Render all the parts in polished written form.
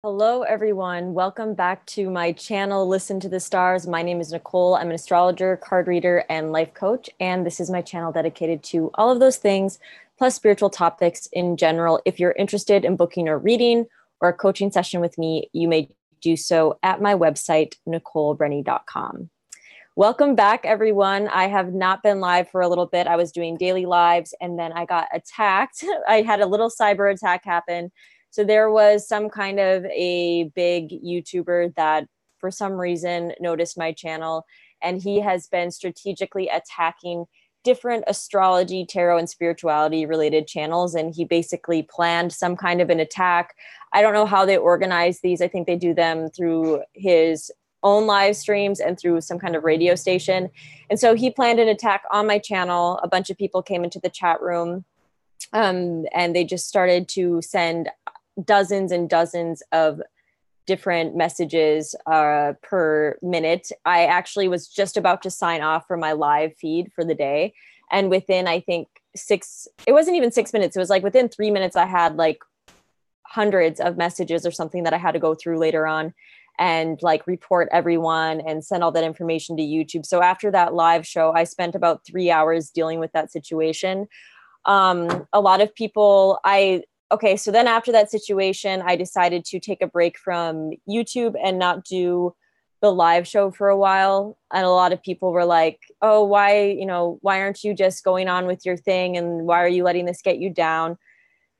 Hello, everyone. Welcome back to my channel, Listen to the Stars. My name is Nicole. I'm an astrologer, card reader, and life coach. And this is my channel dedicated to all of those things, plus spiritual topics in general. If you're interested in booking a reading or a coaching session with me, you may do so at my website, NicoleBrenny.com. Welcome back, everyone. I have not been live for a little bit. I was doing daily lives, and then I got attacked. I had a little cyber attack happen. So there was some kind of a big YouTuber that for some reason noticed my channel, and he has been strategically attacking different astrology, tarot, and spirituality related channels. And he basically planned some kind of an attack. I don't know how they organize these. I think they do them through his own live streams and through some kind of radio station. And so he planned an attack on my channel. A bunch of people came into the chat room, and they just started to send dozens and dozens of different messages per minute. I actually was just about to sign off for my live feed for the day. And within, I think it wasn't even 6 minutes. It was like within 3 minutes, I had like hundreds of messages or something that I had to go through later on and like report everyone and send all that information to YouTube. So after that live show, I spent about 3 hours dealing with that situation. A lot of people, so then after that situation, I decided to take a break from YouTube and not do the live show for a while. And a lot of people were like, oh, why aren't you just going on with your thing? And why are you letting this get you down?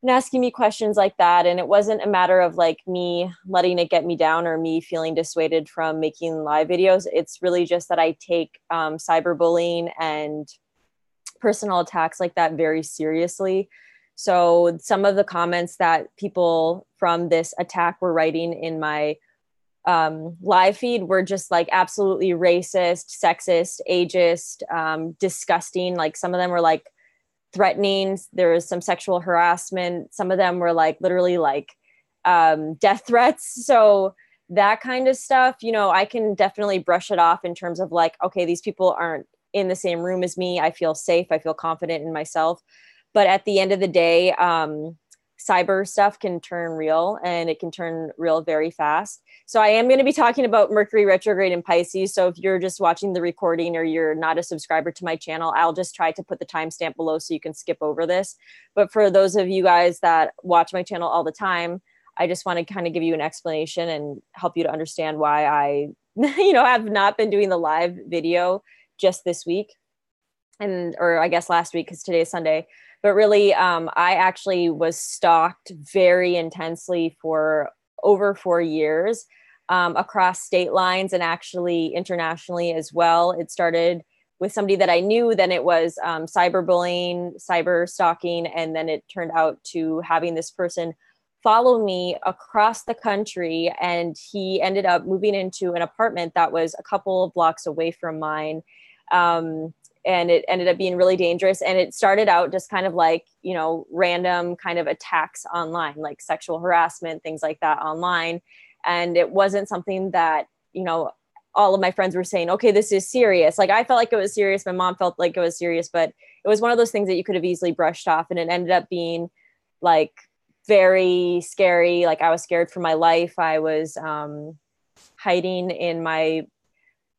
And asking me questions like that. And it wasn't a matter of like me letting it get me down or me feeling dissuaded from making live videos. It's really just that I take cyberbullying and personal attacks like that very seriously. So some of the comments that people from this attack were writing in my live feed were just like absolutely racist, sexist, ageist, disgusting. Like some of them were like threatening. There was some sexual harassment. Some of them were like literally like death threats. So that kind of stuff, I can definitely brush it off in terms of like, okay, these people aren't in the same room as me. I feel safe. I feel confident in myself. But at the end of the day, cyber stuff can turn real, and it can turn real very fast. So I am going to be talking about Mercury retrograde in Pisces. So if you're just watching the recording or you're not a subscriber to my channel, I'll just try to put the timestamp below so you can skip over this. But for those of you guys that watch my channel all the time, I just want to kind of give you an explanation and help you to understand why I, have not been doing the live video just this week, or I guess last week because today is Sunday. But really, I actually was stalked very intensely for over 4 years across state lines and actually internationally as well. It started with somebody that I knew, then it was cyberbullying, cyber stalking, and then it turned out to having this person follow me across the country. And he ended up moving into an apartment that was a couple of blocks away from mine. And it ended up being really dangerous. And it started out just kind of like, random kind of attacks online, like sexual harassment, things like that online. And it wasn't something that, all of my friends were saying, okay, this is serious. Like I felt like it was serious. My mom felt like it was serious, but it was one of those things that you could have easily brushed off. And it ended up being like very scary. Like I was scared for my life. I was hiding in my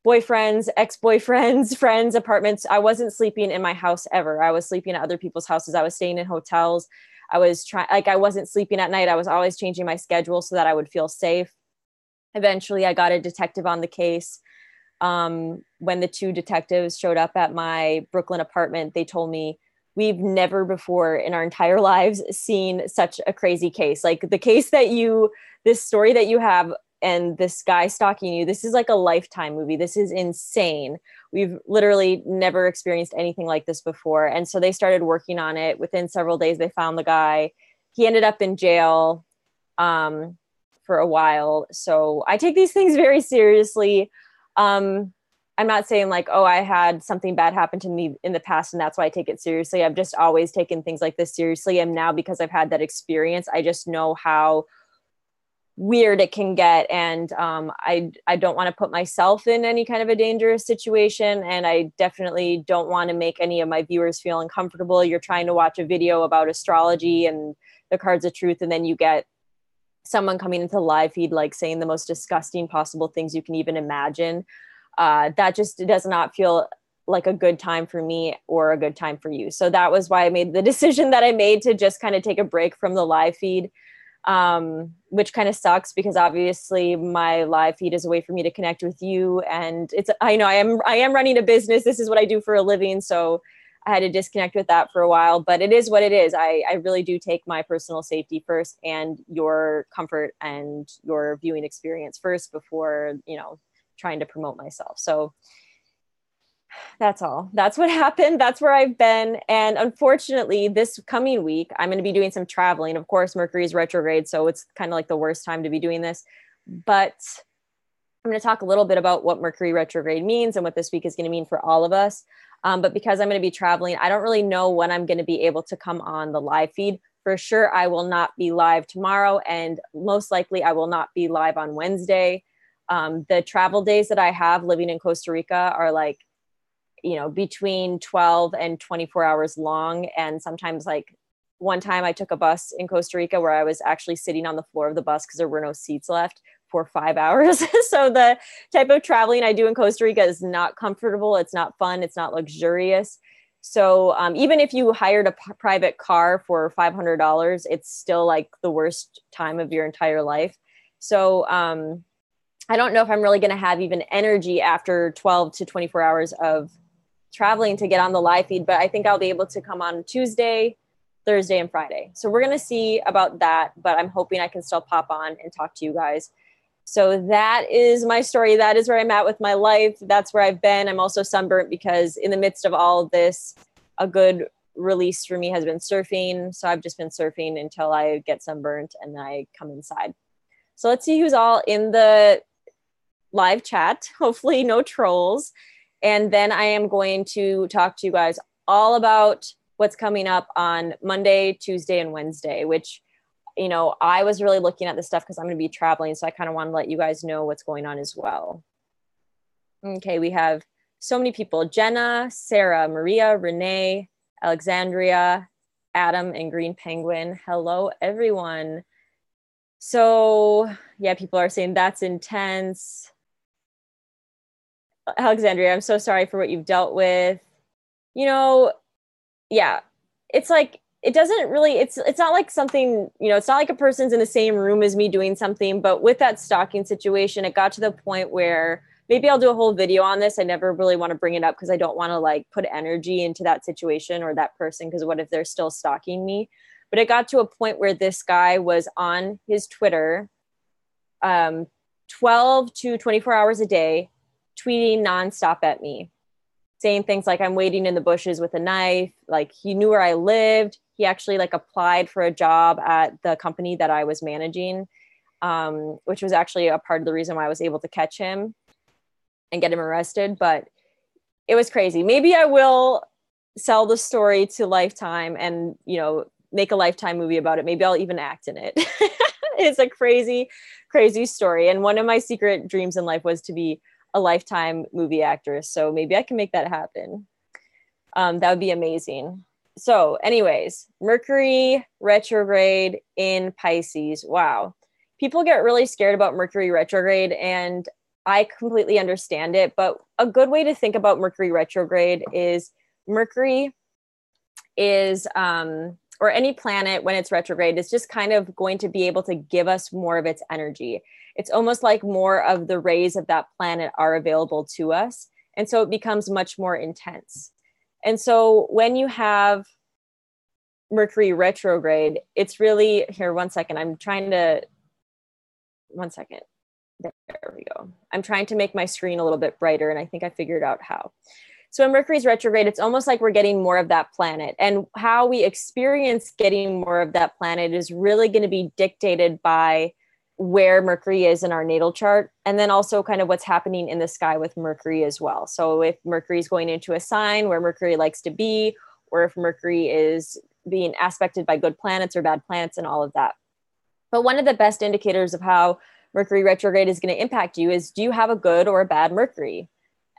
boyfriends, ex-boyfriends, friends' apartments. I wasn't sleeping in my house ever. I was sleeping at other people's houses. I was staying in hotels. I wasn't sleeping at night. I was always changing my schedule so that I would feel safe. Eventually, I got a detective on the case. When the two detectives showed up at my Brooklyn apartment, they told me, we've never before in our entire lives seen such a crazy case. Like the case this story that you have, and this guy stalking you, this is like a Lifetime movie. This is insane. We've literally never experienced anything like this before. And so they started working on it. Within several days, they found the guy. He ended up in jail for a while. So I take these things very seriously. I'm not saying like, oh, I had something bad happen to me in the past and that's why I take it seriously. I've just always taken things like this seriously. And now because I've had that experience, I just know how weird it can get. And I don't want to put myself in any kind of a dangerous situation. And I definitely don't want to make any of my viewers feel uncomfortable. You're trying to watch a video about astrology and the cards of truth, and then you get someone coming into the live feed, like saying the most disgusting possible things you can even imagine. That just does not feel like a good time for me or a good time for you. So that was why I made the decision that I made to just kind of take a break from the live feed, which kind of sucks because obviously my live feed is a way for me to connect with you. And I know I am running a business. This is what I do for a living. So I had to disconnect with that for a while, but it is what it is. I really do take my personal safety first and your comfort and your viewing experience first before, trying to promote myself. So that's all. That's what happened. That's where I've been. And unfortunately, this coming week, I'm going to be doing some traveling. Of course, Mercury is retrograde, so it's kind of like the worst time to be doing this. But I'm going to talk a little bit about what Mercury retrograde means and what this week is going to mean for all of us. But because I'm going to be traveling, I don't really know when I'm going to be able to come on the live feed. For sure, I will not be live tomorrow, and most likely I will not be live on Wednesday. The travel days that I have living in Costa Rica are like, between 12 and 24 hours long. And sometimes, like, one time I took a bus in Costa Rica where I was actually sitting on the floor of the bus because there were no seats left for 5 hours. So the type of traveling I do in Costa Rica is not comfortable. It's not fun. It's not luxurious. So even if you hired a private car for $500, it's still like the worst time of your entire life. So I don't know if I'm really going to have even energy after 12 to 24 hours of traveling to get on the live feed, but I think I'll be able to come on Tuesday, Thursday, and Friday. So we're going to see about that, but I'm hoping I can still pop on and talk to you guys. So that is my story. That is where I'm at with my life. That's where I've been. I'm also sunburnt because in the midst of all of this, a good release for me has been surfing. So I've just been surfing until I get sunburnt and then I come inside. So let's see who's all in the live chat. Hopefully no trolls. And then I am going to talk to you guys all about what's coming up on Monday, Tuesday, and Wednesday, which, I was really looking at this stuff because I'm going to be traveling. So I kind of want to let you guys know what's going on as well. Okay, we have so many people: Jenna, Sarah, Maria, Renee, Alexandria, Adam, and Green Penguin. Hello, everyone. So yeah, people are saying that's intense. Alexandria, I'm so sorry for what you've dealt with. Yeah, it's like, it doesn't really, it's not like something, it's not like a person's in the same room as me doing something, but with that stalking situation, it got to the point where maybe I'll do a whole video on this. I never really want to bring it up because I don't want to like put energy into that situation or that person, because what if they're still stalking me? But it got to a point where this guy was on his Twitter 12 to 24 hours a day, tweeting nonstop at me, saying things like, I'm waiting in the bushes with a knife. Like, he knew where I lived. He actually like applied for a job at the company that I was managing, which was actually a part of the reason why I was able to catch him and get him arrested. But it was crazy. Maybe I will sell the story to Lifetime and, make a Lifetime movie about it. Maybe I'll even act in it. It's a crazy, crazy story. And one of my secret dreams in life was to be a Lifetime movie actress. So maybe I can make that happen. That would be amazing. So anyways, Mercury retrograde in Pisces. Wow. People get really scared about Mercury retrograde, and I completely understand it. But a good way to think about Mercury retrograde is Mercury is, or any planet when it's retrograde, is just kind of going to be able to give us more of its energy. It's almost like more of the rays of that planet are available to us. And so it becomes much more intense. And so when you have Mercury retrograde, it's really, here, one second. One second. There we go. I'm trying to make my screen a little bit brighter, and I think I figured out how. So when Mercury's retrograde, it's almost like we're getting more of that planet. And how we experience getting more of that planet is really going to be dictated by where Mercury is in our natal chart, and then also kind of what's happening in the sky with Mercury as well. So if Mercury is going into a sign where Mercury likes to be, or if Mercury is being aspected by good planets or bad planets, and all of that. But one of the best indicators of how Mercury retrograde is going to impact you is, do you have a good or a bad Mercury?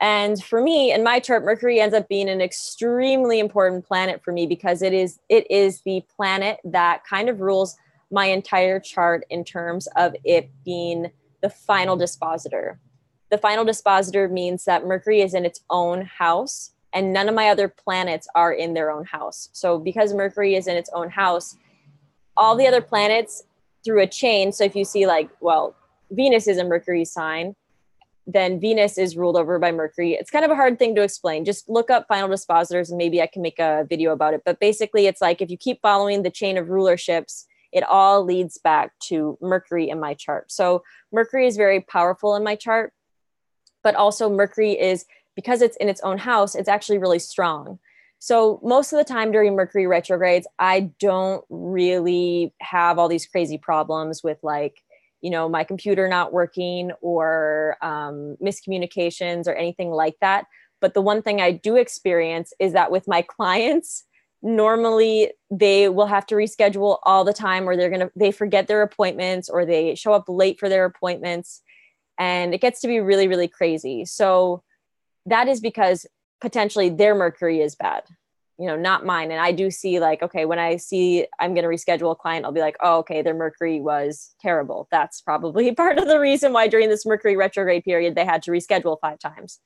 And for me, in my chart, Mercury ends up being an extremely important planet for me because it is the planet that kind of rules my entire chart in terms of it being the final dispositor. The final dispositor means that Mercury is in its own house and none of my other planets are in their own house. So because Mercury is in its own house, all the other planets through a chain. So if you see like, well, Venus is a Mercury sign, then Venus is ruled over by Mercury. It's kind of a hard thing to explain. Just look up final dispositors and maybe I can make a video about it. But basically it's like, if you keep following the chain of rulerships, it all leads back to Mercury in my chart. So Mercury is very powerful in my chart, but also Mercury is, because it's in its own house, it's actually really strong. So most of the time during Mercury retrogrades, I don't really have all these crazy problems with like, you know, my computer not working or miscommunications or anything like that. But the one thing I do experience is that with my clients, normally they will have to reschedule all the time, or they forget their appointments, or they show up late for their appointments. And it gets to be really, really crazy. So that is because potentially their Mercury is bad, you know, not mine. And I do see like, okay, when I see I'm going to reschedule a client, I'll be like, oh, okay, their Mercury was terrible. That's probably part of the reason why during this Mercury retrograde period, they had to reschedule 5 times.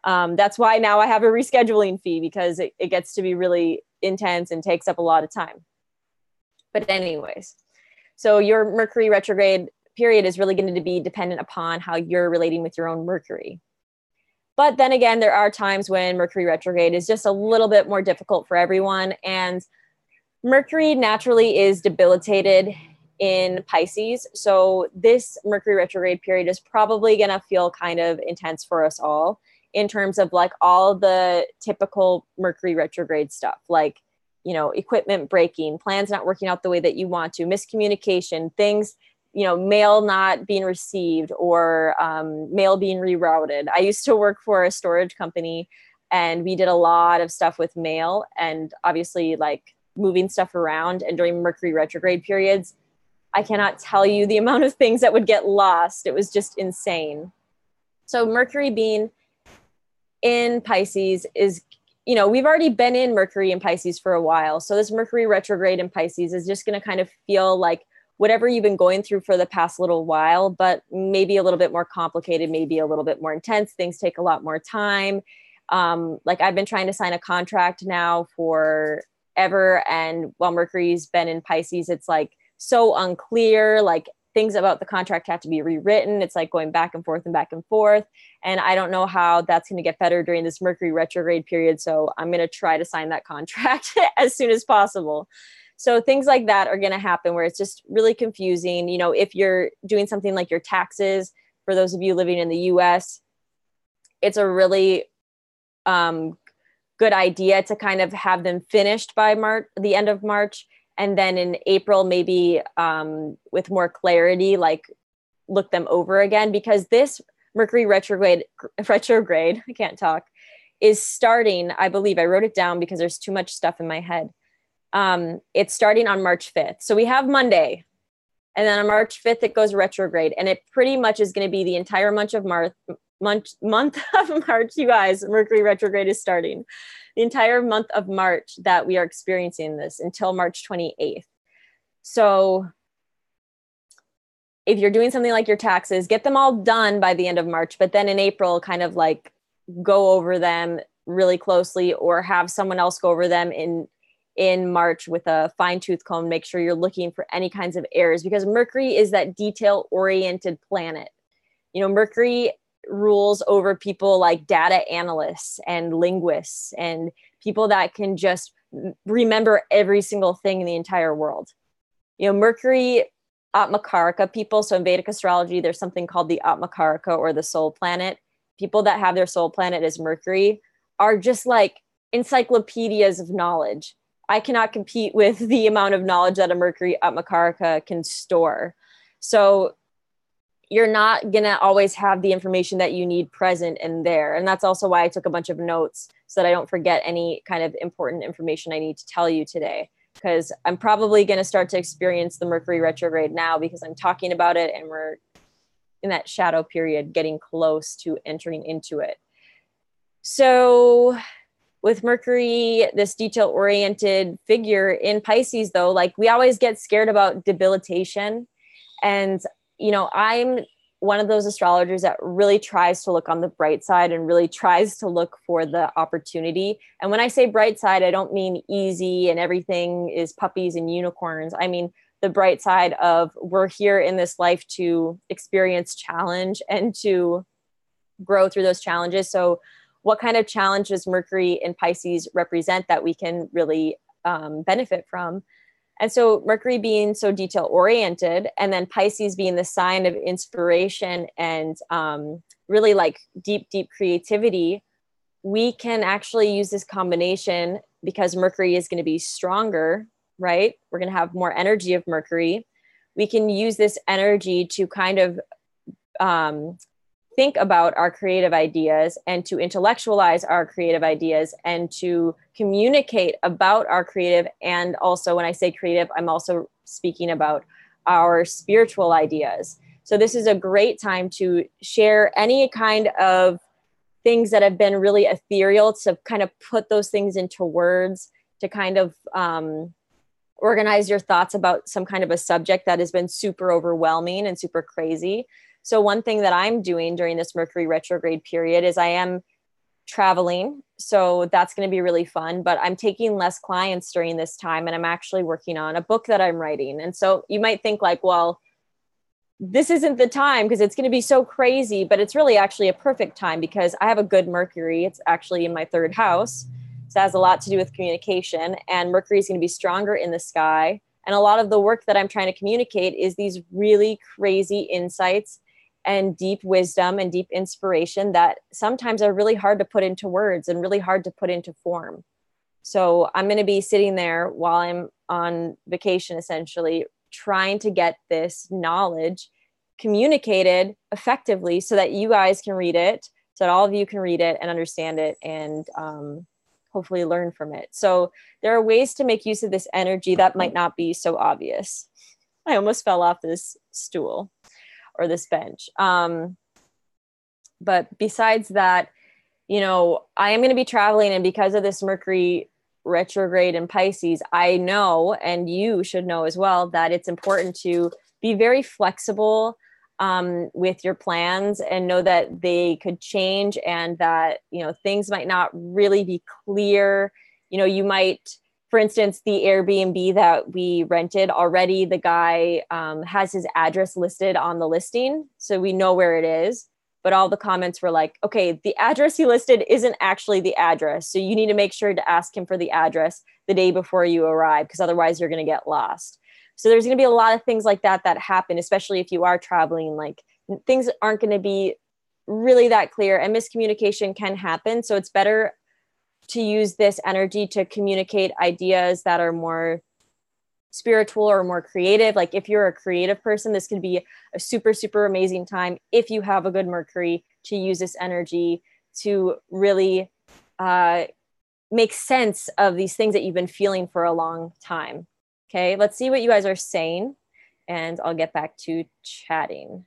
That's why now I have a rescheduling fee, because it gets to be really intense and takes up a lot of time. But anyways, so your Mercury retrograde period is really going to be dependent upon how you're relating with your own Mercury. But then again, there are times when Mercury retrograde is just a little bit more difficult for everyone. And Mercury naturally is debilitated in Pisces. So this Mercury retrograde period is probably going to feel kind of intense for us all in terms of like all the typical Mercury retrograde stuff, like, you know, equipment breaking, plans not working out the way that you want to, miscommunication, things, you know, mail not being received, or mail being rerouted. I used to work for a storage company and we did a lot of stuff with mail and obviously like moving stuff around. And during Mercury retrograde periods, I cannot tell you the amount of things that would get lost. It was just insane. So Mercury being in Pisces is, you know, we've already been in Mercury in Pisces for a while. So this Mercury retrograde in Pisces is just going to kind of feel like whatever you've been going through for the past little while, but maybe a little bit more complicated, maybe a little bit more intense. Things take a lot more time. Like I've been trying to sign a contract now for ever. And while Mercury's been in Pisces, it's like so unclear, like things about the contract have to be rewritten. It's like going back and forth and back and forth. And I don't know how that's going to get better during this Mercury retrograde period. So I'm going to try to sign that contract as soon as possible. So things like that are going to happen where it's just really confusing. You know, if you're doing something like your taxes, for those of you living in the US, it's a really good idea to kind of have them finished by the end of March. And then in April, maybe with more clarity, like look them over again, because this Mercury retrograde, I can't talk, is starting, I believe, I wrote it down because there's too much stuff in my head. It's starting on March 5th. So we have Monday, and then on March 5th, it goes retrograde, and it pretty much is going to be the entire month of March, you guys. Mercury retrograde is starting the entire month of March that we are experiencing this until March 28th. So if you're doing something like your taxes, get them all done by the end of March, but then in April, kind of like go over them really closely, or have someone else go over them in March with a fine-tooth comb. Make sure you're looking for any kinds of errors, because Mercury is that detail-oriented planet. You know, Mercury rules over people like data analysts and linguists and people that can just remember every single thing in the entire world. You know, Mercury Atmakaraka people, so in Vedic astrology, there's something called the Atmakaraka, or the soul planet. People that have their soul planet as Mercury are just like encyclopedias of knowledge. I cannot compete with the amount of knowledge that a Mercury Atmakaraka can store. So you're not going to always have the information that you need present in there. And that's also why I took a bunch of notes so that I don't forget any kind of important information I need to tell you today, because I'm probably going to start to experience the Mercury retrograde now because I'm talking about it and we're in that shadow period, getting close to entering into it. So with Mercury, this detail-oriented figure in Pisces, though, like we always get scared about debilitation. And, you know, I'm one of those astrologers that really tries to look on the bright side and really tries to look for the opportunity. And when I say bright side, I don't mean easy and everything is puppies and unicorns. I mean the bright side of we're here in this life to experience challenge and to grow through those challenges. So what kind of challenge does Mercury in Pisces represent that we can really benefit from? And so Mercury being so detail oriented, and then Pisces being the sign of inspiration and really like deep, deep creativity, we can actually use this combination because Mercury is going to be stronger, right? We're going to have more energy of Mercury. We can use this energy to kind of think about our creative ideas and to intellectualize our creative ideas and to communicate about our creative. And also when I say creative, I'm also speaking about our spiritual ideas. So this is a great time to share any kind of things that have been really ethereal, to kind of put those things into words, to kind of organize your thoughts about some kind of a subject that has been super overwhelming and super crazy. So one thing that I'm doing during this Mercury retrograde period is I am traveling. So that's going to be really fun, but I'm taking less clients during this time. And I'm actually working on a book that I'm writing. And so you might think like, well, this isn't the time because it's going to be so crazy, but it's really actually a perfect time because I have a good Mercury. It's actually in my third house. So it has a lot to do with communication, and Mercury is going to be stronger in the sky. And a lot of the work that I'm trying to communicate is these really crazy insights and deep wisdom and deep inspiration that sometimes are really hard to put into words and really hard to put into form. So I'm going to be sitting there while I'm on vacation, essentially trying to get this knowledge communicated effectively so that you guys can read it, so that all of you can read it and understand it and hopefully learn from it. So there are ways to make use of this energy that might not be so obvious. I almost fell off this stool or this bench. But besides that, you know, I am going to be traveling, and because of this Mercury retrograde in Pisces, I know, and you should know as well, that it's important to be very flexible with your plans and know that they could change and that, you know, things might not really be clear. You know, you might, for instance, the Airbnb that we rented already, the guy has his address listed on the listing. So we know where it is. But all the comments were like, okay, the address he listed isn't actually the address. So you need to make sure to ask him for the address the day before you arrive, because otherwise you're going to get lost. So there's going to be a lot of things like that that happen, especially if you are traveling. Like things aren't going to be really that clear, and miscommunication can happen. So it's better to use this energy to communicate ideas that are more spiritual or more creative. Like if you're a creative person, this could be a super, super amazing time if you have a good Mercury to use this energy to really make sense of these things that you've been feeling for a long time. Okay, let's see what you guys are saying, and I'll get back to chatting.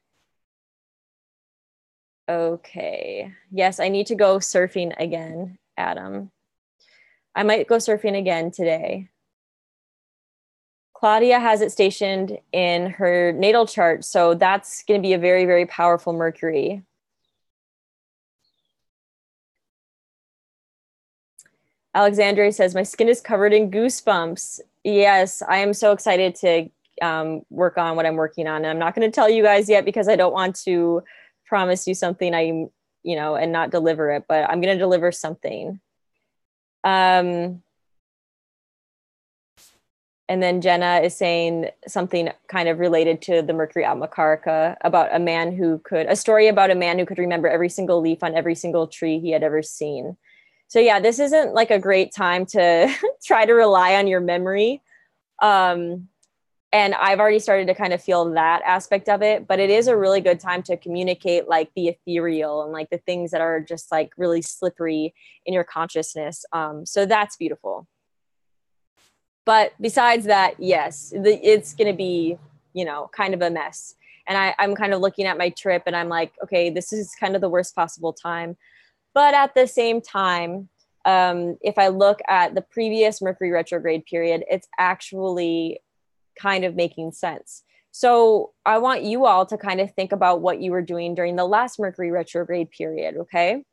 Okay, yes, I need to go surfing again, Adam. I might go surfing again today. Claudia has it stationed in her natal chart, so that's going to be a very, very powerful Mercury. Alexandria says, my skin is covered in goosebumps. Yes, I am so excited to work on what I'm working on. And I'm not going to tell you guys yet because I don't want to promise you something and not deliver it, but I'm going to deliver something. And then Jenna is saying something kind of related to the Mercury Atmakaraka about a story about a man who could remember every single leaf on every single tree he had ever seen. So yeah, this isn't like a great time to try to rely on your memory. And I've already started to kind of feel that aspect of it, but it is a really good time to communicate like the ethereal and like the things that are just like really slippery in your consciousness. So that's beautiful. But besides that, yes, it's going to be, kind of a mess. And I'm kind of looking at my trip and I'm like, okay, this is kind of the worst possible time. But at the same time, If I look at the previous Mercury retrograde period, it's actually kind of making sense. So I want you all to kind of think about what you were doing during the last Mercury retrograde period, okay?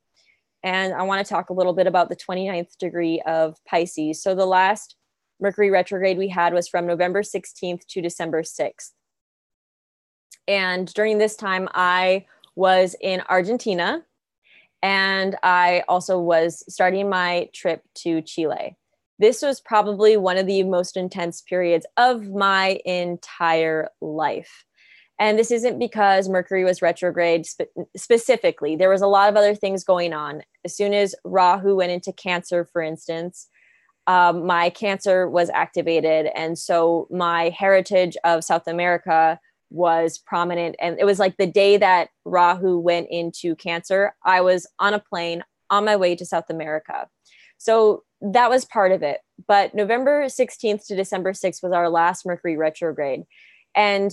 And I want to talk a little bit about the 29th degree of Pisces. So the last Mercury retrograde we had was from November 16th to December 6th. And during this time, I was in Argentina, and I also was starting my trip to Chile. This was probably one of the most intense periods of my entire life. And this isn't because Mercury was retrograde specifically. There was a lot of other things going on. As soon as Rahu went into Cancer, for instance, my Cancer was activated. And so my heritage of South America was prominent. And it was like the day that Rahu went into Cancer, I was on a plane on my way to South America. So that was part of it. But November 16th to December 6th was our last Mercury retrograde. And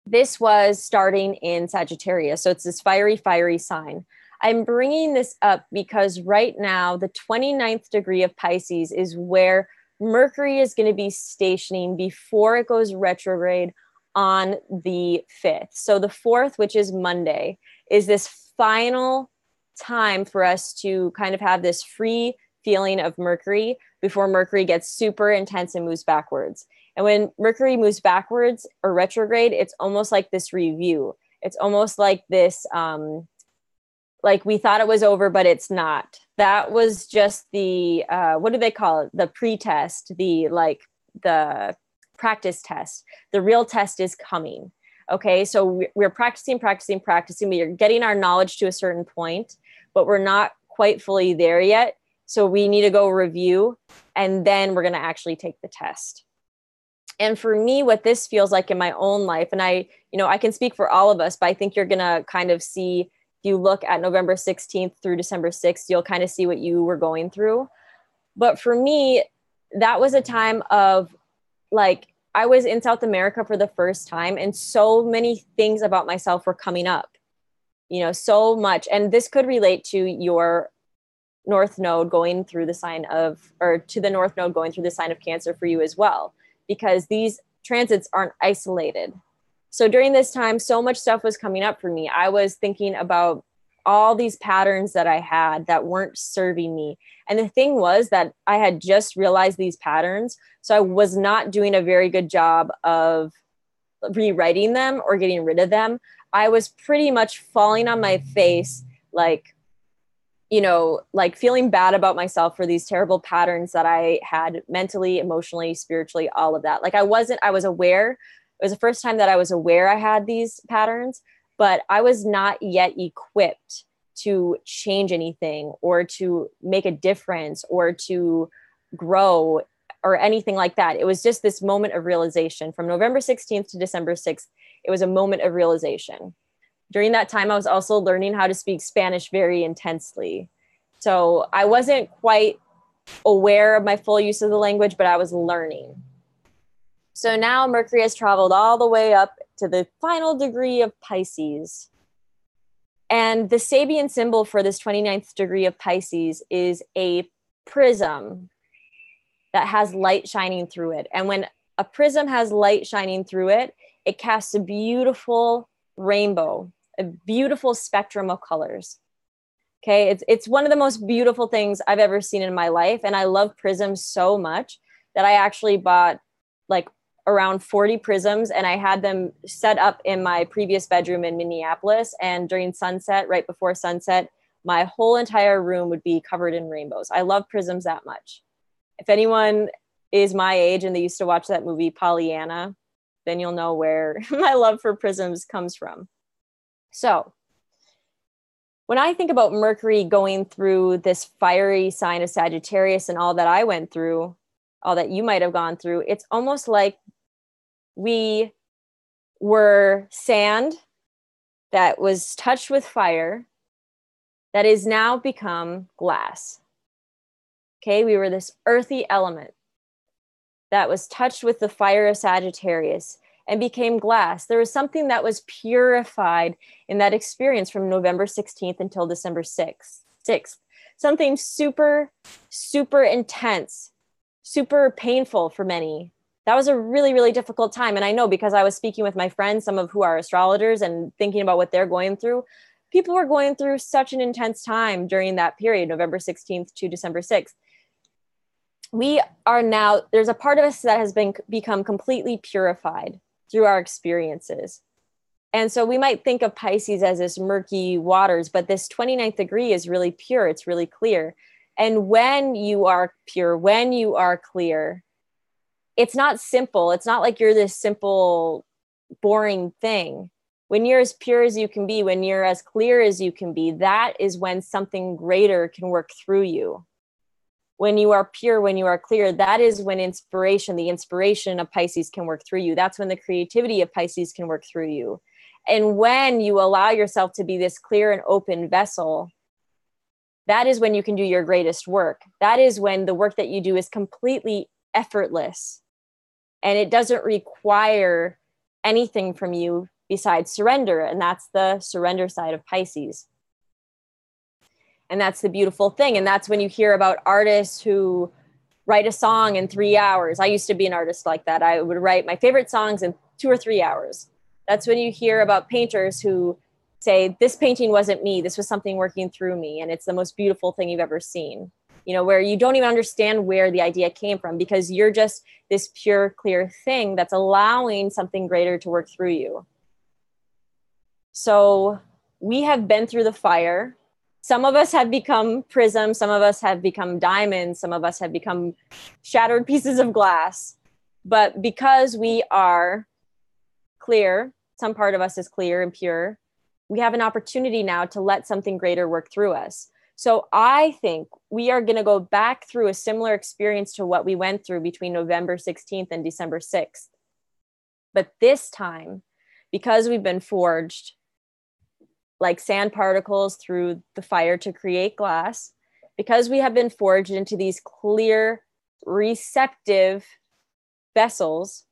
this was starting in Sagittarius. So it's this fiery sign. I'm bringing this up because right now, the 29th degree of Pisces is where Mercury is going to be stationing before it goes retrograde on the 5th. So the 4th, which is Monday, is this final time for us to kind of have this free feeling of Mercury before Mercury gets super intense and moves backwards. And when Mercury moves backwards or retrograde, it's almost like this review. It's almost like this, like we thought it was over, but it's not. That was just the, what do they call it? The pre-test, the practice test. The real test is coming. Okay, so we're practicing. We're getting our knowledge to a certain point, but we're not quite fully there yet. So we need to go review, and then we're going to actually take the test. And for me, what this feels like in my own life, and I can speak for all of us, but I think you're going to kind of see, if you look at November 16th through December 6th, you'll kind of see what you were going through. But for me, that was a time of like, I was in South America for the first time, and so many things about myself were coming up, so much. And this could relate to your North Node going through the sign of, or to the North Node going through the sign of Cancer for you as well, because these transits aren't isolated. So during this time, so much stuff was coming up for me. I was thinking about all these patterns that I had that weren't serving me. And the thing was that I had just realized these patterns. So I was not doing a very good job of rewriting them or getting rid of them. I was pretty much falling on my face, like feeling bad about myself for these terrible patterns that I had mentally, emotionally, spiritually, all of that. Like I was aware. It was the first time that I was aware I had these patterns, but I was not yet equipped to change anything or to make a difference or to grow or anything like that. It was just this moment of realization from November 16th to December 6th. It was a moment of realization. During that time, I was also learning how to speak Spanish very intensely. So I wasn't quite aware of my full use of the language, but I was learning. So now Mercury has traveled all the way up to the final degree of Pisces. And the sabian symbol for this 29th degree of Pisces is a prism that has light shining through it. And when a prism has light shining through it, it casts a beautiful rainbow, a beautiful spectrum of colors. Okay, it's one of the most beautiful things I've ever seen in my life. And I love prisms so much that I actually bought like around 40 prisms, and I had them set up in my previous bedroom in Minneapolis. And during sunset, right before sunset, my whole entire room would be covered in rainbows. I love prisms that much. If anyone is my age and they used to watch that movie Pollyanna, then you'll know where my love for prisms comes from. So when I think about Mercury going through this fiery sign of Sagittarius and all that I went through, all that you might have gone through, it's almost like we were sand that was touched with fire that is now become glass. Okay, we were this earthy element that was touched with the fire of Sagittarius and became glass. There was something that was purified in that experience from November 16th until December 6th. something super, super intense, super painful for many. That was a really, really difficult time. And I know because I was speaking with my friends, some of who are astrologers, and thinking about what they're going through. People were going through such an intense time during that period, November 16th to December 6th. We are now, there's a part of us that has become completely purified through our experiences. And so we might think of Pisces as this murky waters, but this 29th degree is really pure. It's really clear. And when you are pure, when you are clear, it's not simple. It's not like you're this simple, boring thing. When you're as pure as you can be, when you're as clear as you can be, that is when something greater can work through you. When you are pure, when you are clear, that is when inspiration, the inspiration of Pisces can work through you. That's when the creativity of Pisces can work through you. And when you allow yourself to be this clear and open vessel, that is when you can do your greatest work. That is when the work that you do is completely effortless. And it doesn't require anything from you besides surrender. And that's the surrender side of Pisces. And that's the beautiful thing. And that's when you hear about artists who write a song in 3 hours. I used to be an artist like that. I would write my favorite songs in 2 or 3 hours. That's when you hear about painters who say, this painting wasn't me. This was something working through me. And it's the most beautiful thing you've ever seen. You know, where you don't even understand where the idea came from because you're just this pure, clear thing that's allowing something greater to work through you. So we have been through the fire. Some of us have become prisms. Some of us have become diamonds. Some of us have become shattered pieces of glass. But because we are clear, some part of us is clear and pure, we have an opportunity now to let something greater work through us. So I think we are going to go back through a similar experience to what we went through between November 16th and December 6th. But this time, because we've been forged like sand particles through the fire to create glass, because we have been forged into these clear, receptive vessels,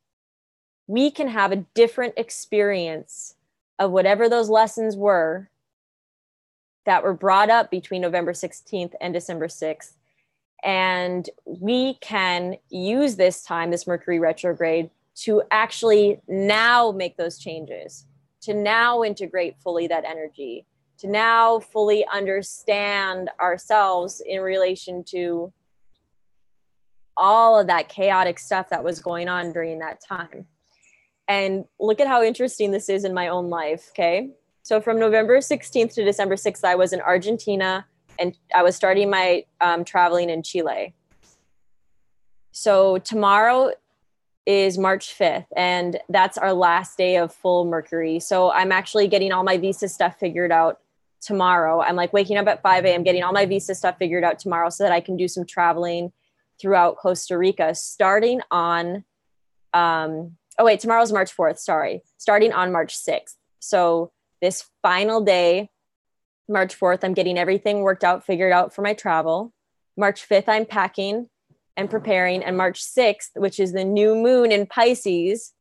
we can have a different experience of whatever those lessons were that were brought up between November 16th and December 6th. And we can use this time, this Mercury retrograde, to actually now make those changes, to now integrate fully that energy, to now fully understand ourselves in relation to all of that chaotic stuff that was going on during that time. And look at how interesting this is in my own life, okay? So from November 16th to December 6th, I was in Argentina and I was starting my traveling in Chile. So tomorrow is March 5th, and that's our last day of full Mercury. So I'm actually getting all my visa stuff figured out tomorrow. I'm like waking up at 5 a.m., getting all my visa stuff figured out tomorrow so that I can do some traveling throughout Costa Rica, starting on, tomorrow's March 4th, starting on March 6th. So this final day, March 4th, I'm getting everything worked out, figured out for my travel. March 5th, I'm packing and preparing. And March 6th, which is the new moon in Pisces,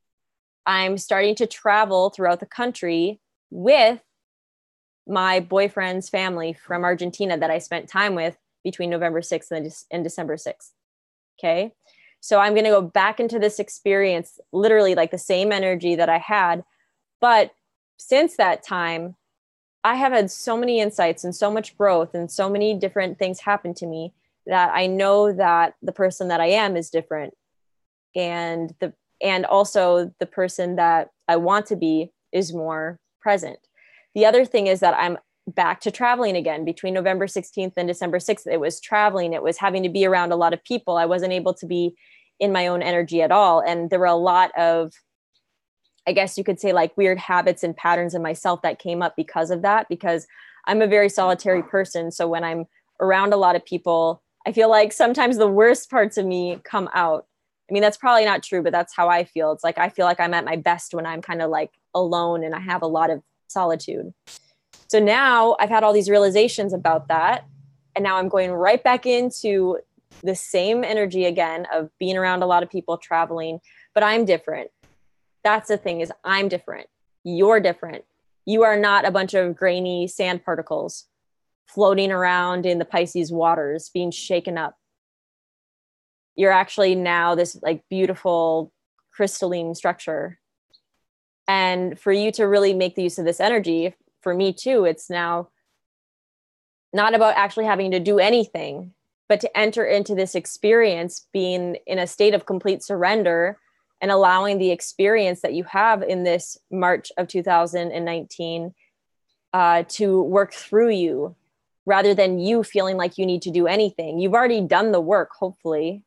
I'm starting to travel throughout the country with my boyfriend's family from Argentina that I spent time with between November 6th and December 6th. Okay. So I'm going to go back into this experience, literally like the same energy that I had. But since that time, I have had so many insights and so much growth and so many different things happen to me that I know that the person that I am is different. And also the person that I want to be is more present. The other thing is that I'm back to traveling again between November 16th and December 6th. It was traveling. It was having to be around a lot of people. I wasn't able to be in my own energy at all. And there were a lot of, I guess you could say, like weird habits and patterns in myself that came up because of that, because I'm a very solitary person. So when I'm around a lot of people, I feel like sometimes the worst parts of me come out. I mean, that's probably not true, but that's how I feel. It's like, I feel like I'm at my best when I'm kind of like alone and I have a lot of solitude. So now I've had all these realizations about that. And now I'm going right back into the same energy again of being around a lot of people, traveling, but I'm different. That's the thing, is I'm different. You're different. You are not a bunch of grainy sand particles. floating around in the Pisces waters, being shaken up. You're actually now this like beautiful crystalline structure. And for you to really make the use of this energy, for me too, it's now not about actually having to do anything, but to enter into this experience being in a state of complete surrender and allowing the experience that you have in this March of 2019 to work through you, rather than you feeling like you need to do anything. You've already done the work, hopefully.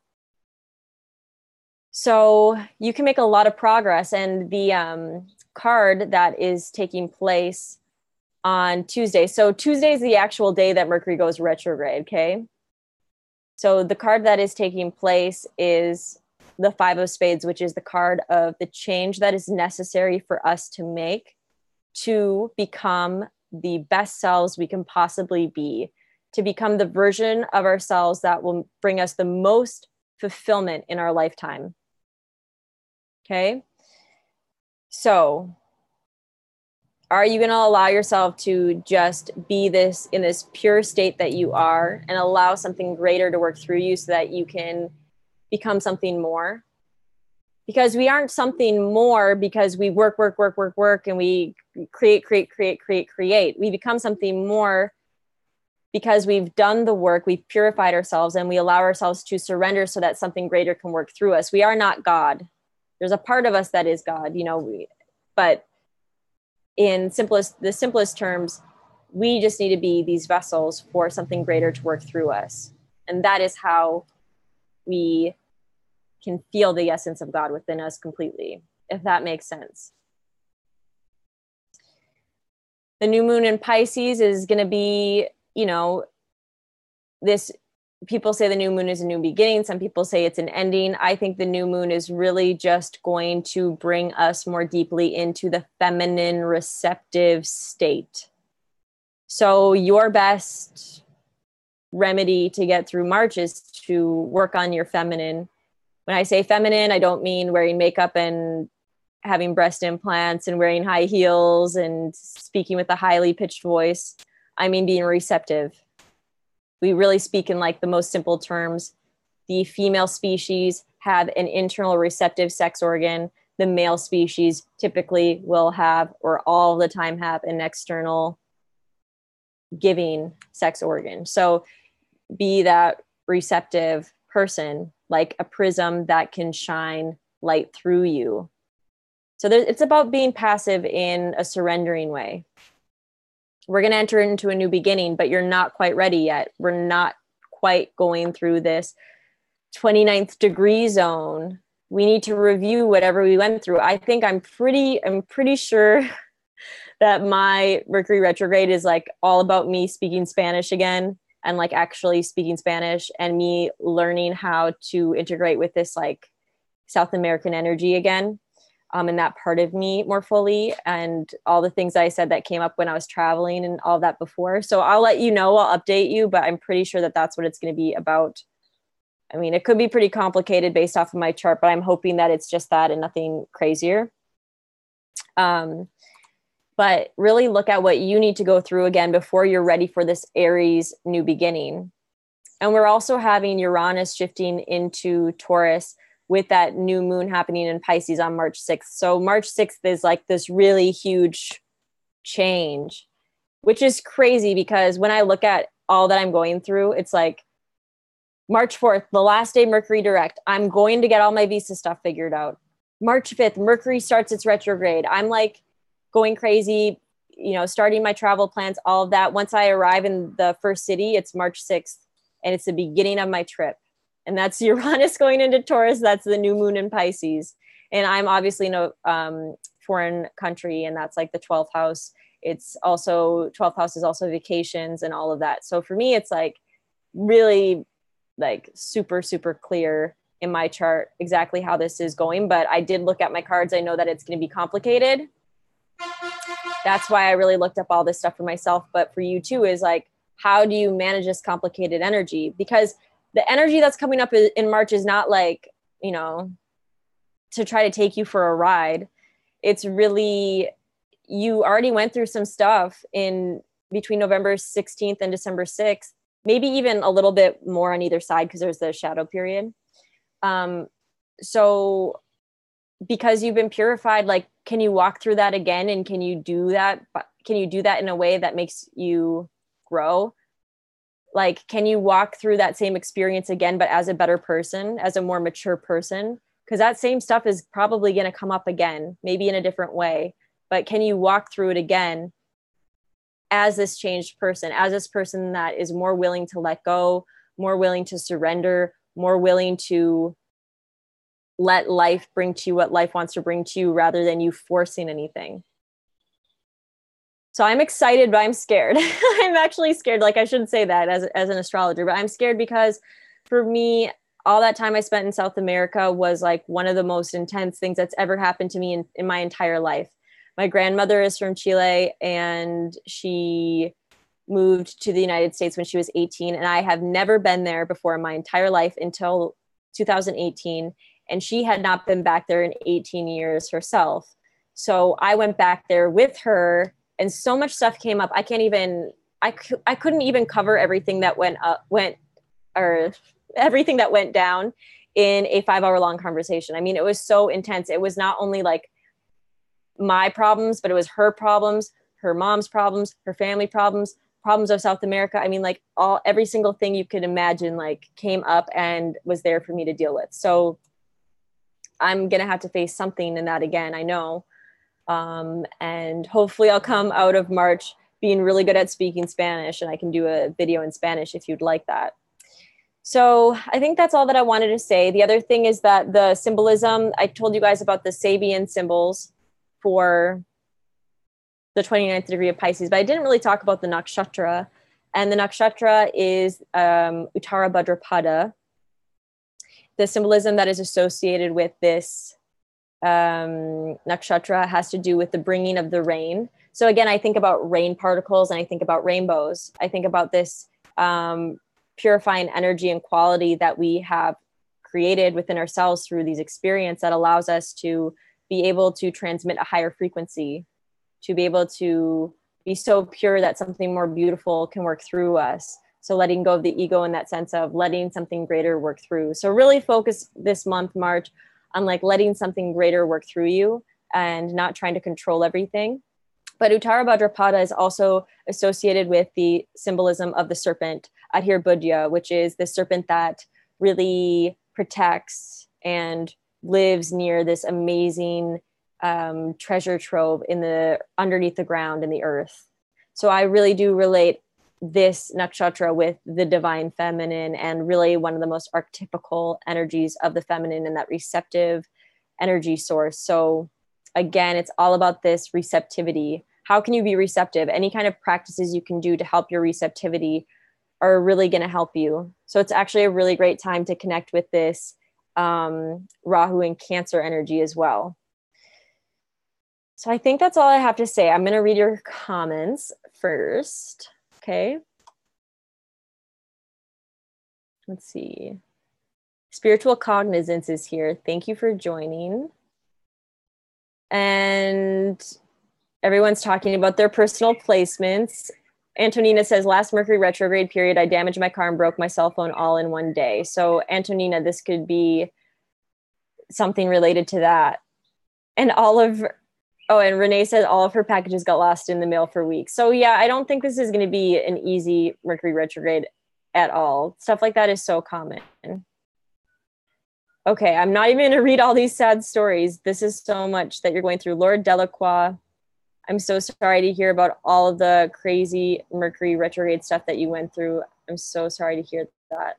So you can make a lot of progress. And the card that is taking place on Tuesday. So Tuesday is the actual day that Mercury goes retrograde, okay? So the card that is taking place is the Five of Spades, which is the card of the change that is necessary for us to make to become the best selves we can possibly be, to become the version of ourselves that will bring us the most fulfillment in our lifetime. Okay? So, are you going to allow yourself to just be this in this pure state that you are and allow something greater to work through you so that you can become something more? Because we aren't something more because we work, and we create. We become something more because we've done the work, we've purified ourselves, and we allow ourselves to surrender so that something greater can work through us. We are not God. There's a part of us that is God, but in the simplest terms, we just need to be these vessels for something greater to work through us. And that is how we can feel the essence of God within us completely, if that makes sense. The new moon in Pisces is going to be, this, people say the new moon is a new beginning. Some people say it's an ending. I think the new moon is really just going to bring us more deeply into the feminine receptive state. So your best remedy to get through March is to work on your feminine. When I say feminine, I don't mean wearing makeup and having breast implants and wearing high heels and speaking with a highly pitched voice. I mean being receptive. We really speak in like the most simple terms. The female species have an internal receptive sex organ. The male species typically will have, or all the time have, an external giving sex organ. So be that receptive person, like a prism that can shine light through you. So it's about being passive in a surrendering way. We're going to enter into a new beginning, but you're not quite ready yet. We're not quite going through this 29th degree zone. We need to review whatever we went through. I think I'm pretty sure that my Mercury retrograde is like all about me speaking Spanish again, and like actually speaking Spanish, and me learning how to integrate with this like South American energy again. And that part of me more fully, and all the things I said that came up when I was traveling and all that before. So I'll let you know, I'll update you, but I'm pretty sure that that's what it's going to be about. I mean, it could be pretty complicated based off of my chart, but I'm hoping that it's just that and nothing crazier. But really look at what you need to go through again before you're ready for this Aries new beginning. And we're also having Uranus shifting into Taurus with that new moon happening in Pisces on March 6th. So March 6th is like this really huge change, which is crazy because when I look at all that I'm going through, it's like March 4th, the last day Mercury direct, I'm going to get all my visa stuff figured out. March 5th, Mercury starts its retrograde. I'm like going crazy, starting my travel plans, all of that. Once I arrive in the first city, it's March 6th, and it's the beginning of my trip. And that's Uranus going into Taurus. That's the new moon in Pisces. And I'm obviously in a foreign country, and that's like the 12th house. It's also, 12th house is also vacations and all of that. So for me, it's like really like super, super clear in my chart exactly how this is going. But I did look at my cards. I know that it's going to be complicated. That's why I really looked up all this stuff for myself. But for you too, is like, how do you manage this complicated energy? Because the energy that's coming up in March is not like, to try to take you for a ride. It's really, you already went through some stuff in between November 16th and December 6th, maybe even a little bit more on either side because there's the shadow period. So because you've been purified, like, can you walk through that again? And can you do that? Can you do that in a way that makes you grow? Like, can you walk through that same experience again, but as a better person, as a more mature person? Because that same stuff is probably going to come up again, maybe in a different way. But can you walk through it again as this changed person, as this person that is more willing to let go, more willing to surrender, more willing to let life bring to you what life wants to bring to you rather than you forcing anything? So I'm excited, but I'm scared. I'm actually scared. Like, I shouldn't say that as an astrologer, but I'm scared because for me, all that time I spent in South America was like one of the most intense things that's ever happened to me in my entire life. My grandmother is from Chile, and she moved to the United States when she was 18. And I have never been there before in my entire life until 2018. And she had not been back there in 18 years herself. So I went back there with her, and so much stuff came up. I couldn't even cover everything that everything that went down in a 5-hour long conversation. I mean, it was so intense. It was not only like my problems, but it was her problems, her mom's problems, her family problems of South America. I mean, like every single thing you could imagine, like, came up and was there for me to deal with. So I'm going to have to face something in that again, I know. And hopefully I'll come out of March being really good at speaking Spanish, and I can do a video in Spanish if you'd like that. So I think that's all that I wanted to say. The other thing is that the symbolism, I told you guys about the Sabian symbols for the 29th degree of Pisces, but I didn't really talk about the nakshatra. And the nakshatra is Uttarabhadrapada. The symbolism that is associated with this nakshatra has to do with the bringing of the rain. So again, I think about rain particles and I think about rainbows. I think about this purifying energy and quality that we have created within ourselves through these experiences that allows us to be able to transmit a higher frequency, to be able to be so pure that something more beautiful can work through us. So letting go of the ego in that sense of letting something greater work through. So really focus this month, March, on like letting something greater work through you and not trying to control everything. But Uttarabhadrapada is also associated with the symbolism of the serpent, Uttarabhadra, which is the serpent that really protects and lives near this amazing treasure trove underneath the ground in the earth. So I really do relate this nakshatra with the divine feminine, and really one of the most archetypical energies of the feminine and that receptive energy source. So again, it's all about this receptivity. How can you be receptive? Any kind of practices you can do to help your receptivity are really going to help you. So it's actually a really great time to connect with this Rahu and Cancer energy as well. So I think that's all I have to say. I'm going to read your comments first. Okay. Let's see. Spiritual Cognizance is here. Thank you for joining. And everyone's talking about their personal placements. Antonina says, last Mercury retrograde period, I damaged my car and broke my cell phone all in one day. So Antonina, this could be something related to that. And and Renee said all of her packages got lost in the mail for weeks. So yeah, I don't think this is going to be an easy Mercury retrograde at all. Stuff like that is so common. Okay, I'm not even going to read all these sad stories. This is so much that you're going through. Lord Delacroix, I'm so sorry to hear about all of the crazy Mercury retrograde stuff that you went through. I'm so sorry to hear that.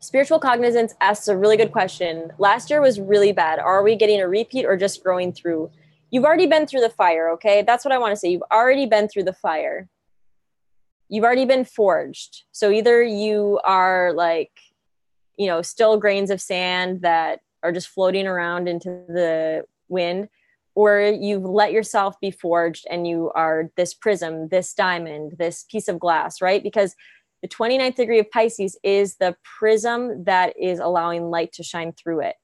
Spiritual Cognizance asks a really good question. Last year was really bad. Are we getting a repeat or just growing through? You've already been through the fire, okay? That's what I want to say. You've already been through the fire. You've already been forged. So either you are like, still grains of sand that are just floating around into the wind, or you've let yourself be forged and you are this prism, this diamond, this piece of glass, right? Because the 29th degree of Pisces is the prism that is allowing light to shine through it.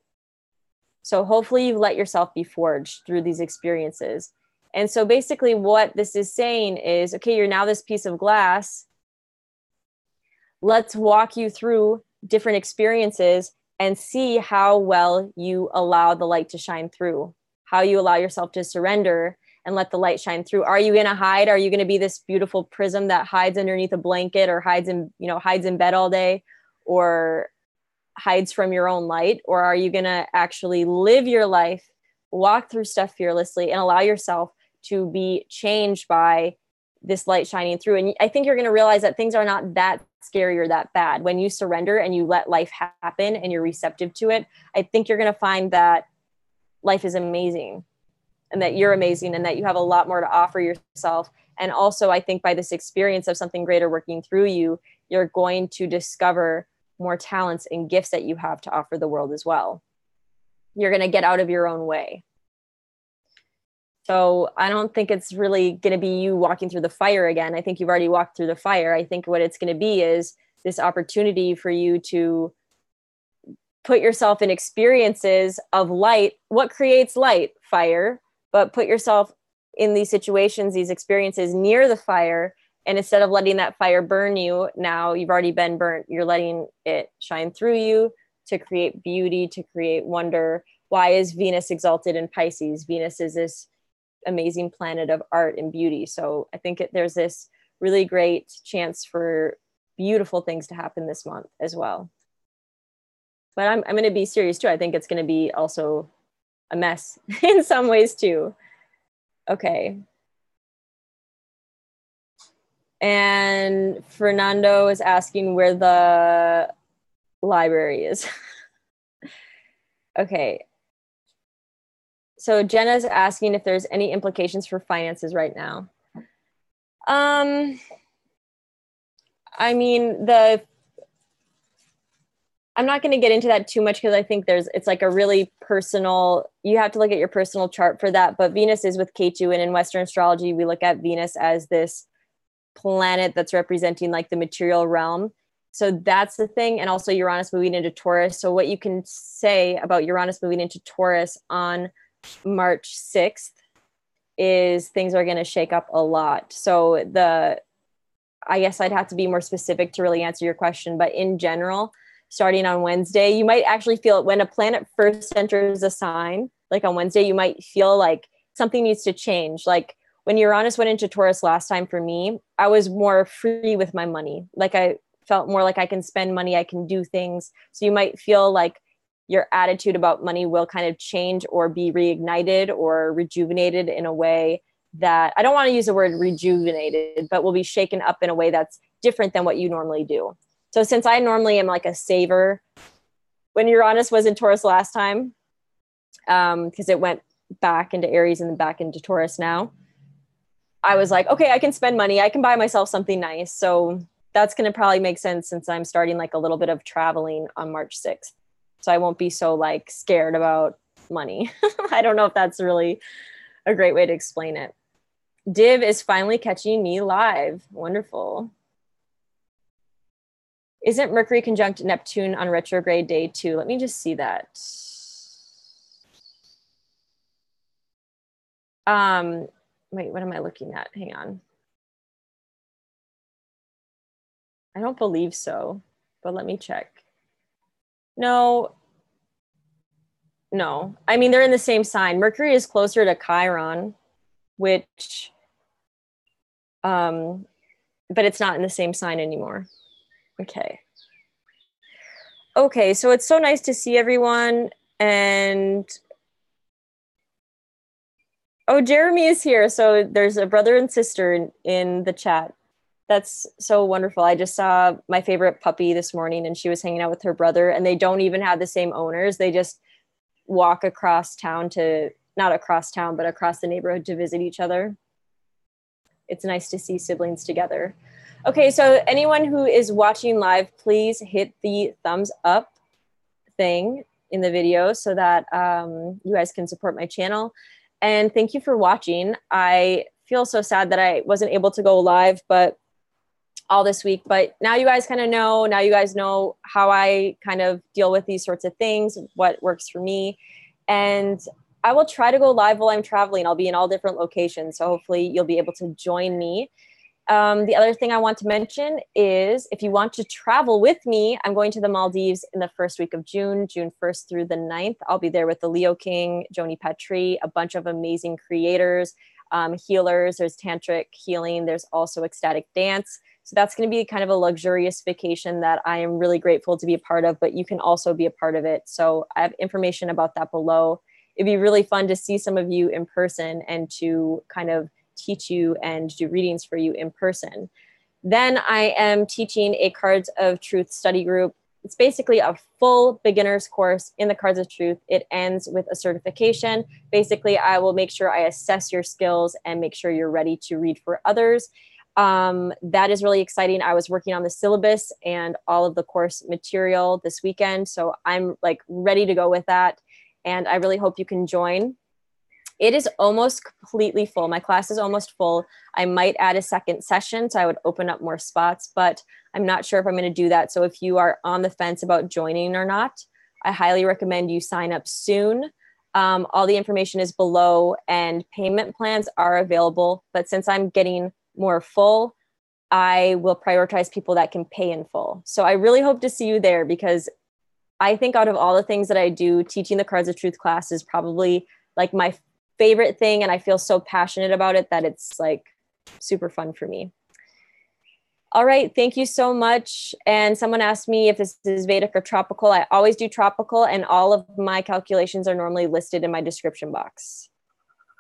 So hopefully you've let yourself be forged through these experiences. And so basically what this is saying is, okay, you're now this piece of glass. Let's walk you through different experiences and see how well you allow the light to shine through, how you allow yourself to surrender and let the light shine through. Are you going to hide? Are you going to be this beautiful prism that hides underneath a blanket or hides in bed all day or hides from your own light? Or are you going to actually live your life, walk through stuff fearlessly, and allow yourself to be changed by this light shining through? And I think you're going to realize that things are not that scary or that bad. When you surrender and you let life happen and you're receptive to it, I think you're going to find that life is amazing and that you're amazing and that you have a lot more to offer yourself. And also, I think by this experience of something greater working through you, you're going to discover more talents and gifts that you have to offer the world as well. You're going to get out of your own way. So I don't think it's really going to be you walking through the fire again. I think you've already walked through the fire. I think what it's going to be is this opportunity for you to put yourself in experiences of light. What creates light? Fire. But put yourself in these situations, these experiences near the fire. And instead of letting that fire burn you, now you've already been burnt. You're letting it shine through you to create beauty, to create wonder. Why is Venus exalted in Pisces? Venus is this amazing planet of art and beauty. So I think there's this really great chance for beautiful things to happen this month as well. But I'm going to be serious too. I think it's going to be also a mess in some ways too. Okay. And Fernando is asking where the library is. Okay. So Jenna's asking if there's any implications for finances right now. I mean, I'm not going to get into that too much because I think it's like a really personal, you have to look at your personal chart for that. But Venus is with Ketu, and in Western astrology, we look at Venus as this planet that's representing like the material realm. So that's the thing. And also Uranus moving into Taurus. So what you can say about Uranus moving into Taurus on March 6th is things are going to shake up a lot. So I guess I'd have to be more specific to really answer your question. But in general, starting on Wednesday, you might actually feel it when a planet first enters a sign, like on Wednesday, you might feel like something needs to change. Like when Uranus went into Taurus last time for me, I was more free with my money. Like I felt more like I can spend money, I can do things. So you might feel like your attitude about money will kind of change or be reignited or rejuvenated in a way that, I don't want to use the word rejuvenated, but will be shaken up in a way that's different than what you normally do. So since I normally am like a saver, when Uranus was in Taurus last time, because it went back into Aries and then back into Taurus now, I was like, okay, I can spend money. I can buy myself something nice. So that's going to probably make sense since I'm starting like a little bit of traveling on March 6th. So I won't be so like scared about money. I don't know if that's really a great way to explain it. Div is finally catching me live. Wonderful. Isn't Mercury conjunct Neptune on retrograde day 2? Let me just see that. Wait, what am I looking at? Hang on. I don't believe so, but let me check. No. I mean, they're in the same sign. Mercury is closer to Chiron, which, but it's not in the same sign anymore. Okay, so it's so nice to see everyone. And oh, Jeremy is here. So there's a brother and sister in the chat. That's so wonderful. I just saw my favorite puppy this morning and she was hanging out with her brother, and they don't even have the same owners. They just walk across town not across town, but across the neighborhood to visit each other. It's nice to see siblings together. Okay, so anyone who is watching live, please hit the thumbs up thing in the video so that you guys can support my channel. And thank you for watching. I feel so sad that I wasn't able to go live all this week, but now you guys kind of know, now you guys know how I kind of deal with these sorts of things, what works for me. And I will try to go live while I'm traveling. I'll be in all different locations. So hopefully you'll be able to join me. The other thing I want to mention is if you want to travel with me, I'm going to the Maldives in the first week of June 1st through the 9th. I'll be there with the Leo King, Joni Petrie, a bunch of amazing creators, healers. There's tantric healing. There's also ecstatic dance. So that's going to be kind of a luxurious vacation that I am really grateful to be a part of, but you can also be a part of it. So I have information about that below. It'd be really fun to see some of you in person and to kind of teach you and do readings for you in person. Then I am teaching a Cards of Truth study group. It's basically a full beginner's course in the Cards of Truth. It ends with a certification. Basically, I will make sure I assess your skills and make sure you're ready to read for others. That is really exciting. I was working on the syllabus and all of the course material this weekend. So I'm like ready to go with that. And I really hope you can join. It is almost completely full. My class is almost full. I might add a second session, so I would open up more spots, but I'm not sure if I'm going to do that. So if you are on the fence about joining or not, I highly recommend you sign up soon. All the information is below and payment plans are available. But since I'm getting more full, I will prioritize people that can pay in full. So I really hope to see you there because I think out of all the things that I do, teaching the Cards of Truth class is probably like my favorite thing, and I feel so passionate about it that it's like super fun for me. All right, thank you so much. And someone asked me if this is Vedic or tropical. I always do tropical, and all of my calculations are normally listed in my description box.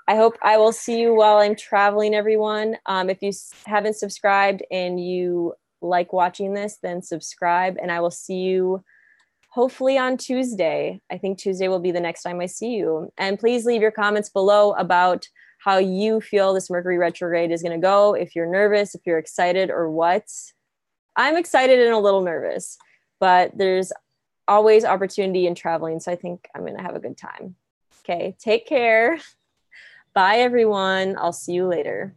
I hope I will see you while I'm traveling, everyone. If you haven't subscribed and you like watching this, then subscribe, and I will see you hopefully on Tuesday. I think Tuesday will be the next time I see you. And please leave your comments below about how you feel this Mercury retrograde is going to go. If you're nervous, if you're excited, or what. I'm excited and a little nervous, but there's always opportunity in traveling. So I think I'm going to have a good time. Okay, take care. Bye, everyone. I'll see you later.